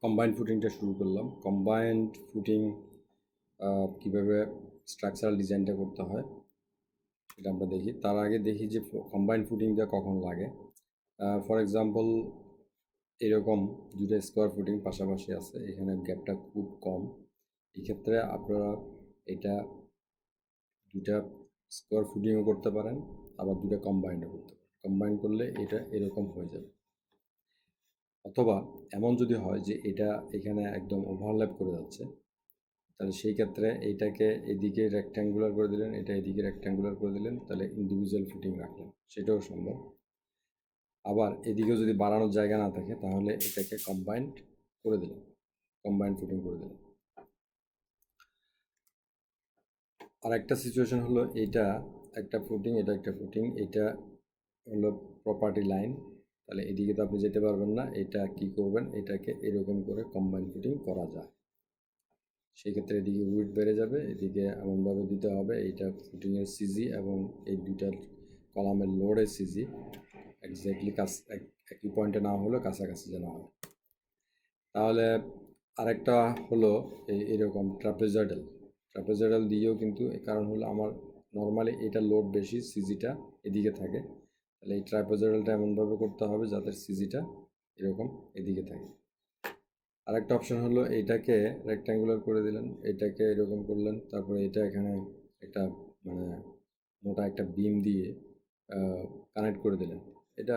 Combined ফুটিংটা শুরু করলাম। Combined footing কীভাবে স্ট্রাকচারাল ডিজাইনটা করতে হয় সেটা আমরা দেখি। তার আগে দেখি যে কম্বাইন্ড ফুটিংটা কখন লাগে। ফর এক্সাম্পল এরকম দুটো স্কোয়ার ফুটিং পাশাপাশি আছে, এখানে গ্যাপটা খুব কম। এক্ষেত্রে আপনারা এটা দুটা স্কোয়ার ফুটিংও করতে পারেন, আবার দুটা কম্বাইন্ডও করতে পারেন। কম্বাইন করলে এটা এরকম হয়ে যাবে। অথবা এমন যদি হয় যে এটা এখানে একদম ওভারল্যাপ করে যাচ্ছে, তাহলে সেই ক্ষেত্রে এইটাকে এদিকে রেক্ট্যাঙ্গুলার করে দিলেন, এটা এদিকে রেক্ট্যাঙ্গুলার করে দিলেন, তাহলে ইন্ডিভিজুয়াল ফুটিং রাখলেন, সেটাও সম্ভব। আবার এদিকেও যদি বাড়ানোর জায়গা না থাকে তাহলে এটাকে কম্বাইন্ড করে দিলেন, কম্বাইন্ড ফুটিং করে দিলেন। আর একটা সিচুয়েশন হলো এটা একটা ফুটিং, এটা একটা ফুটিং, এটা হলো প্রপার্টি লাইন, তাহলে এদিকে তো আপনি যেতে পারবেন না। এটা কি করবেন, এটাকে এরকম করে কম্বাইন্ড ফুটিং করা যায়। সেক্ষেত্রে এদিকে উইডথ বেড়ে যাবে, এদিকে এমনভাবে দিতে হবে এইটা ফুটিংয়ের সিজি এবং এই দুইটার কলামের লোডের সিজি এক্স্যাক্টলি একই পয়েন্টে না হলেও কাছাকাছি যেন হয়। তাহলে আরেকটা হলো এরকম ট্রাপেজয়েডাল দিয়েও কিন্তু, কারণ হলো আমার নর্মালি এটা লোড বেশি, সিজিটা এদিকে থাকে, তাহলে এই ট্রাপেজয়েডালটা এমনভাবে করতে হবে যাতে সিজিটা এরকম এদিকে থাকে। আরেকটা অপশন হলো এইটাকে রেক্ট্যাঙ্গুলার করে দিলেন, এটাকে এরকম করলেন, তারপরে এটা এখানে একটা মানে মোটা একটা বিম দিয়ে কানেক্ট করে দিলেন। এটা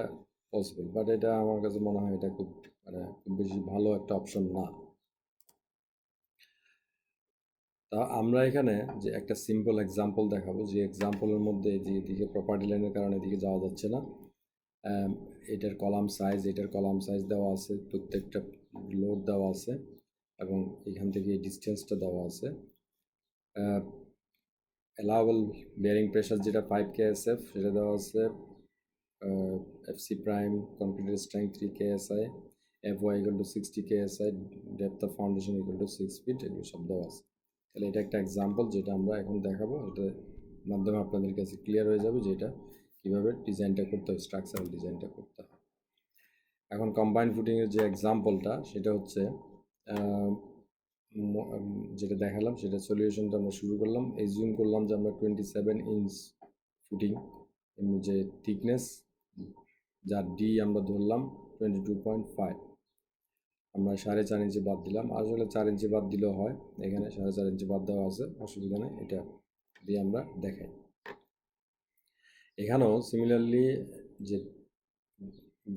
পসিবল, বাট এটা আমার কাছে মনে হয় এটা খুব বেশি ভালো একটা অপশন না। তা আমরা এখানে যে একটা সিম্পল এক্সাম্পল দেখাবো, যে এক্সাম্পলের মধ্যে যে এদিকে প্রপার্টি লাইনের কারণে এদিকে যাওয়া যাচ্ছে না, এটার কলাম সাইজ দেওয়া আছে, প্রত্যেকটা লোড দেওয়া আছে, এবং এখান থেকে ডিস্টেন্সটা দেওয়া আছে। অ্যালাউবল বেয়ারিং প্রেশার যেটা 5 KSF সেটা দেওয়া আছে, FC প্রাইম কনক্রিটের strength 3 KSI, FY equal to 60 KSI, depth of foundation equal to 6 feet, এগুলো সব দেওয়া আছে। তাহলে এটা একটা এক্সাম্পল যেটা আমরা এখন দেখাবো, এটার মাধ্যমে আপনাদের কাছে ক্লিয়ার হয়ে যাবে যে এটা কীভাবে ডিজাইনটা করতে হয়, স্ট্রাকচারাল ডিজাইনটা করতে হয়। এখন কম্বাইন্ড ফুটিংয়ের যে এক্সাম্পলটা সেটা হচ্ছে যেটা দেখালাম, সেটা সলিউশনটা আমরা শুরু করলাম। এজিউম করলাম যে আমরা 27 ইঞ্চ ফুটিং যে থিকনেস, যার ডি আমরা ধরলাম 22.5, আমরা 4.5 ইঞ্চি বাদ দিলাম। আসলে 4 ইঞ্চি বাদ দিলেও হয়, এখানে 4.5 ইঞ্চি বাদ দেওয়া আছে, অসুবিধা নেই, এটা দিয়ে আমরা দেখাই। এখানেও সিমিলারলি যে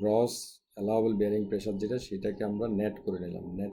গ্রস অ্যালাউবল বেয়ারিং প্রেশার যেটা, সেটাকে আমরা নেট করে নিলাম। নেট